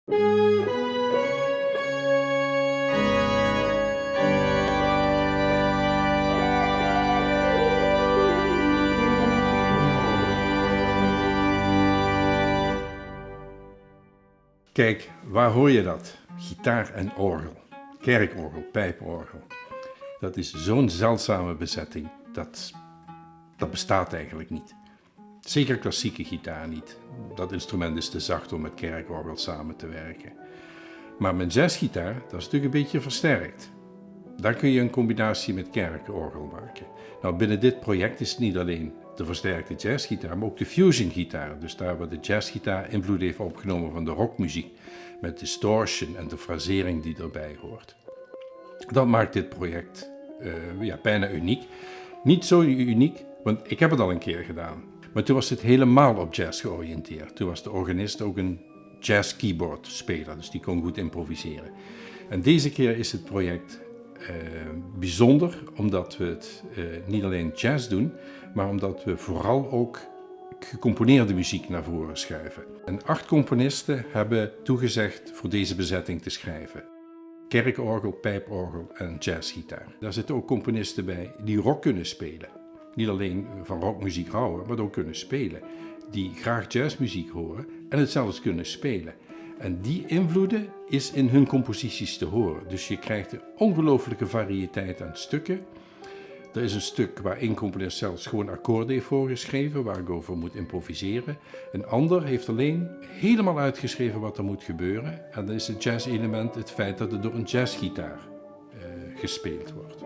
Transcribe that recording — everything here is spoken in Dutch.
Kijk, waar hoor je dat? Gitaar en orgel. Kerkorgel, pijporgel. Dat is zo'n zeldzame bezetting, dat bestaat eigenlijk niet. Zeker klassieke gitaar niet. Dat instrument is te zacht om met kerkorgel samen te werken. Maar mijn jazzgitaar, dat is natuurlijk een beetje versterkt. Daar kun je een combinatie met kerkorgel maken. Nou, binnen dit project is het niet alleen de versterkte jazzgitaar, maar ook de fusiongitaar. Dus daar waar de jazzgitaar invloed heeft opgenomen van de rockmuziek, met distortion en de frasering die erbij hoort. Dat maakt dit project bijna uniek. Niet zo uniek, want ik heb het al een keer gedaan. Maar toen was het helemaal op jazz georiënteerd. Toen was de organist ook een jazz keyboard speler, dus die kon goed improviseren. En deze keer is het project bijzonder, omdat we het niet alleen jazz doen, maar omdat we vooral ook gecomponeerde muziek naar voren schuiven. En 8 componisten hebben toegezegd voor deze bezetting te schrijven. Kerkorgel, pijporgel en jazzgitaar. Daar zitten ook componisten bij die rock kunnen spelen. Niet alleen van rockmuziek houden, maar ook kunnen spelen. Die graag jazzmuziek horen en het zelfs kunnen spelen. En die invloeden is in hun composities te horen. Dus je krijgt een ongelooflijke variëteit aan stukken. Er is een stuk waar één componist zelfs gewoon akkoorden heeft voorgeschreven, waar ik over moet improviseren. Een ander heeft alleen helemaal uitgeschreven wat er moet gebeuren. En dan is het jazz-element het feit dat het door een jazzgitaar gespeeld wordt.